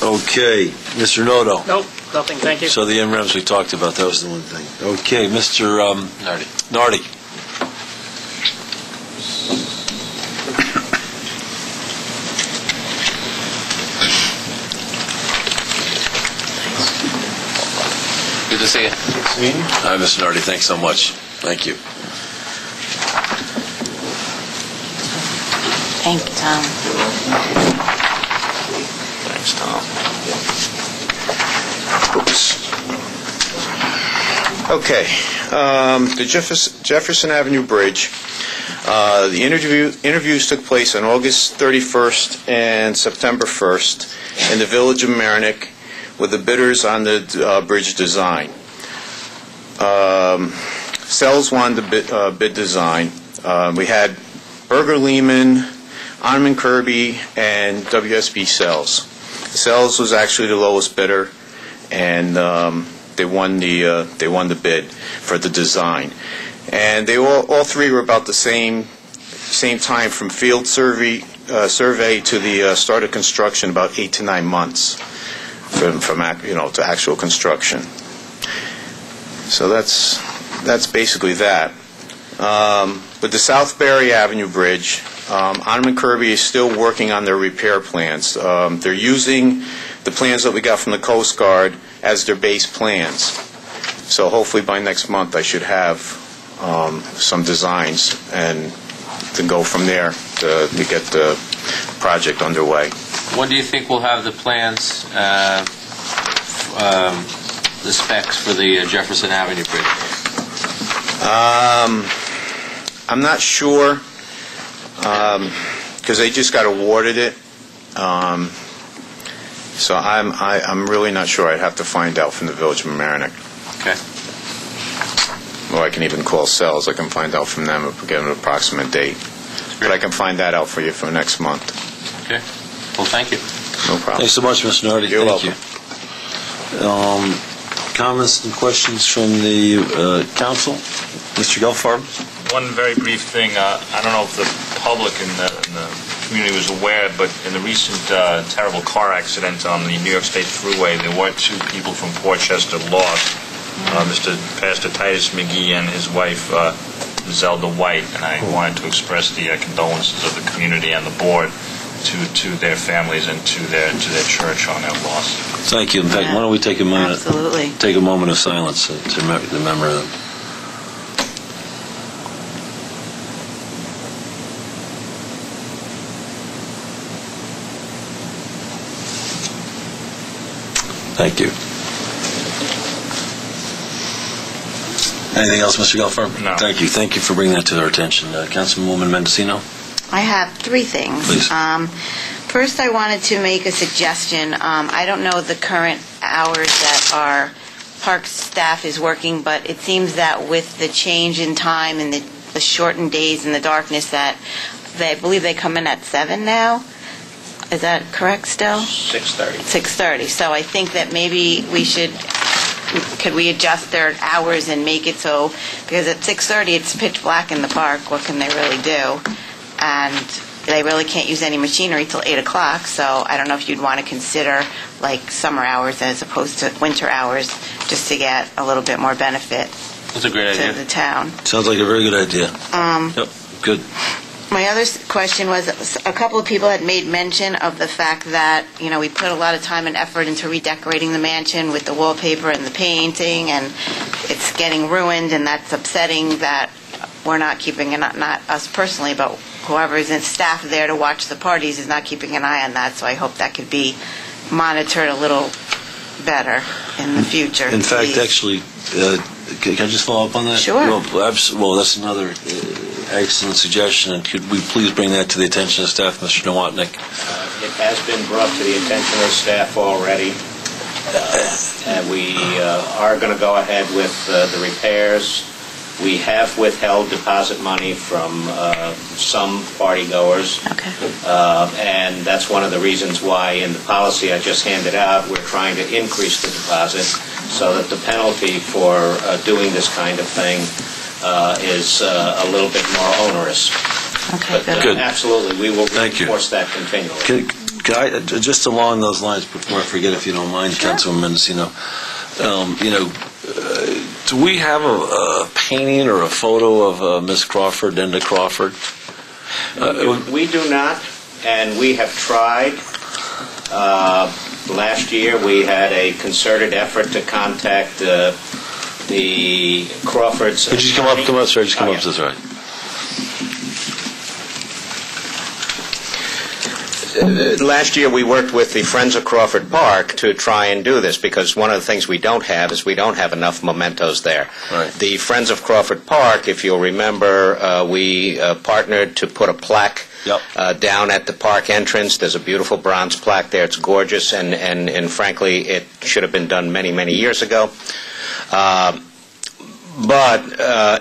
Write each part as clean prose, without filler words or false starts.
Okay, Mr. Noto. Nope, nothing, thank you. So the MREMs we talked about, that was the one thing. Okay, Mr. Nardi. Good to see you. Hi, Mr. Nardi. Thanks so much. Thank you. Thank you, Tom. Thanks, Tom. Oops. Okay, the Jefferson Avenue Bridge. The interviews took place on August 31st and September 1st in the village of Marinick with the bidders on the bridge design. Sells won the bid design. We had Berger Lehman, Onman Kirby, and WSB Sells. Sells was actually the lowest bidder, and they won the bid for the design. And they all three were about the same time from field survey to the start of construction, about 8 to 9 months from to actual construction. So that's basically that. With the Southberry Avenue Bridge, Onman Kirby is still working on their repair plans. They're using the plans that we got from the Coast Guard as their base plans. So hopefully by next month I should have some designs and to go from there to get the project underway. When do you think we'll have the plans, the specs for the Jefferson Avenue Bridge? I'm not sure because they just got awarded it. So I'm really not sure. I'd have to find out from the village of Marinick. Okay. Or I can even call Sells. I can find out from them if we get an approximate date. But I can find that out for you for next month. Okay. Well, thank you. No problem. Thanks so much, Mr. Nardi. You're welcome. Comments and questions from the council? Mr. Gelfarb? One very brief thing. I don't know if the public in the community was aware, but in the recent terrible car accident on the New York State Thruway, there were 2 people from Portchester lost, Mr. Pastor Titus McGee and his wife, Zelda White, and I wanted to express the condolences of the community and the board to their families and to their church on their loss. Thank you. In fact, why don't we take a moment? Absolutely. Take a moment of silence to remember them. Thank you. Anything else, Mr. Gelfarb? No. Thank you. Thank you for bringing that to our attention. Councilwoman Mendocino? I have 3 things. Please. First, I wanted to make a suggestion. I don't know the current hours that our park staff is working, but it seems that with the change in time and the shortened days and the darkness, that I believe they come in at 7 now. Is that correct still? 6:30. 6:30. So I think that maybe could we adjust their hours and make it so, because at 6:30 it's pitch black in the park, what can they really do? And they really can't use any machinery till 8 o'clock, so I don't know if you'd want to consider like summer hours as opposed to winter hours, just to get a little bit more benefit That's a great to idea. the town. Sounds like a very good idea. Yep, good. My other question was, a couple of people had made mention of the fact that, we put a lot of time and effort into redecorating the mansion with the wallpaper and the painting, and it's getting ruined, and that's upsetting that we're not keeping, not us personally, but whoever is in staff there to watch the parties is not keeping an eye on that, so I hope that could be monitored a little better in the future. In fact, please. actually, can I just follow up on that? Sure. Well, that's another excellent suggestion. And could we please bring that to the attention of staff, Mr. Nowotnik? It has been brought to the attention of staff already, and we are going to go ahead with the repairs. We have withheld deposit money from some party-goers, and that's one of the reasons why in the policy I just handed out, we're trying to increase the deposit so that the penalty for doing this kind of thing is a little bit more onerous. Okay, but good. Absolutely, we will Thank you. enforce that continually. just along those lines, before I forget, if you don't mind, Councilwoman Mendocino, do we have a painting or a photo of Miss Crawford, Linda Crawford? We do not, and we have tried. Last year, we had a concerted effort to contact the Crawfords. Could you come up, sir? Just come up, that's right. Last year, we worked with the Friends of Crawford Park to try and do this, because one of the things we don't have is we don't have enough mementos there. Right. The Friends of Crawford Park, if you'll remember, we partnered to put a plaque down at the park entrance. There's a beautiful bronze plaque there. It's gorgeous, and frankly, it should have been done many, many years ago. But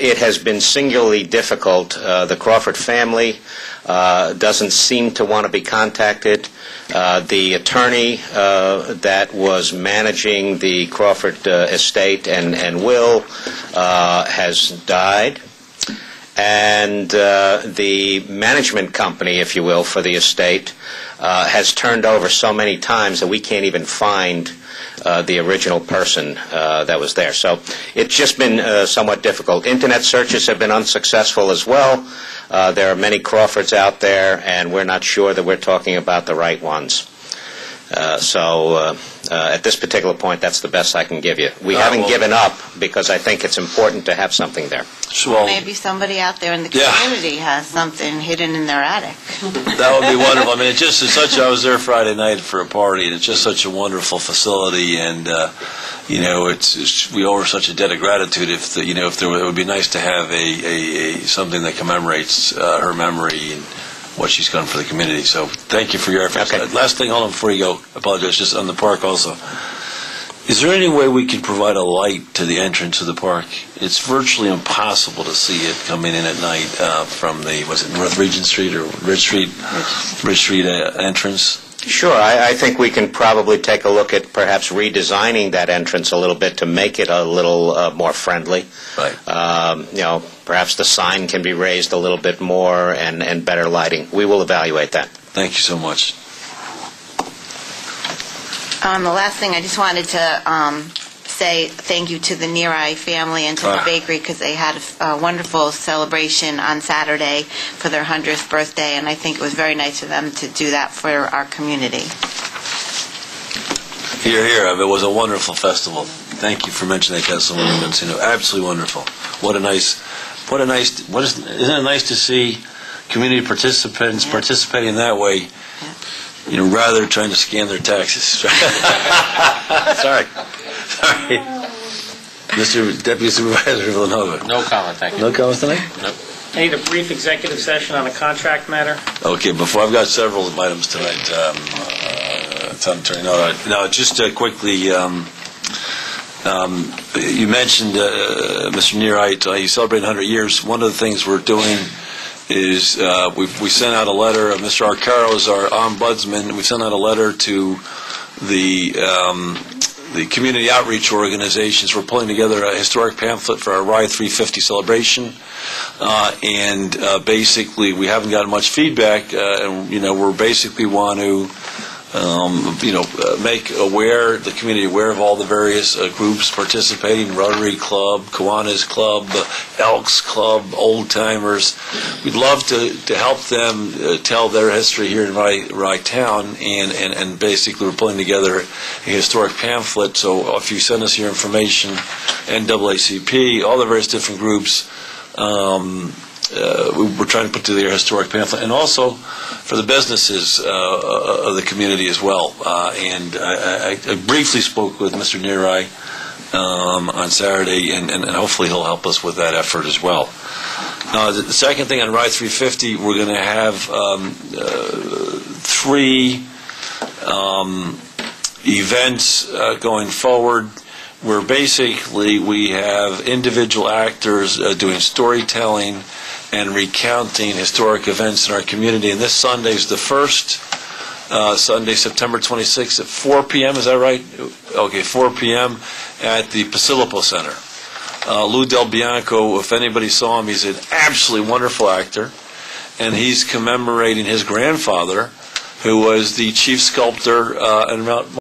it has been singularly difficult. The Crawford family doesn't seem to want to be contacted. The attorney that was managing the Crawford estate and will has died. And the management company, if you will, for the estate has turned over so many times that we can't even find the original person that was there. So it's just been somewhat difficult. Internet searches have been unsuccessful as well. There are many Crawfords out there, and we're not sure that we're talking about the right ones. So at this particular point, that's the best I can give you. We haven't given up, because I think it's important to have something there. Well, Maybe somebody out there in the community has something hidden in their attic. that would be wonderful. I mean, it just is such. I was there Friday night for a party, and it's just such a wonderful facility, and it's we owe her such a debt of gratitude. If there, it would be nice to have a something that commemorates her memory and what she's done for the community. So thank you for your efforts. Okay. Last thing, hold on before you go. I apologize. Just on the park also. Is there any way we could provide a light to the entrance of the park? It's virtually impossible to see it coming in at night from the, was it North Regent Street or Ridge Street entrance? Sure. I think we can probably take a look at perhaps redesigning that entrance a little bit to make it a little more friendly. Right. Perhaps the sign can be raised a little bit more and better lighting. We will evaluate that. Thank you so much. The last thing, I just wanted to say thank you to the Nardi family and to the bakery, because they had a wonderful celebration on Saturday for their 100th birthday, and I think it was very nice of them to do that for our community. Here, here. It was a wonderful festival. Thank you for mentioning that, Councilwoman Mendocino. Absolutely wonderful. Isn't it nice to see community participants participating that way? Rather than trying to scam their taxes. Sorry. Mr. Deputy Supervisor Villanova. No comment, thank you. No comments tonight? Nope. I need a brief executive session on a contract matter. Okay, before I've got several items tonight. Town Attorney. No, just quickly, you mentioned, Mr. Nardi, you celebrate 100 years. One of the things we're doing is we sent out a letter. Mr. Arcaro is our ombudsman. We sent out a letter to the community outreach organizations. We're pulling together a historic pamphlet for our Rye 350 celebration, and basically we haven't gotten much feedback. And we're basically want to make the community aware of all the various groups participating: Rotary Club, Kiwanis Club, Elks Club, Old Timers. We'd love to help them tell their history here in Rye Town, and basically we're putting together a historic pamphlet. So if you send us your information, NAACP, all the various different groups, we're trying to put together a historic pamphlet, and also for the businesses of the community as well. And I briefly spoke with Mr. Nardi on Saturday, and hopefully he'll help us with that effort as well. The second thing on Ride 350, we're going to have 3 events going forward, where basically we have individual actors doing storytelling and recounting historic events in our community. And this Sunday is the first Sunday, September 26th at 4 p.m. Is that right? Okay, 4 p.m. at the Pasilipo Center. Lou Del Bianco, if anybody saw him, he's an absolutely wonderful actor, and he's commemorating his grandfather, who was the chief sculptor in Mount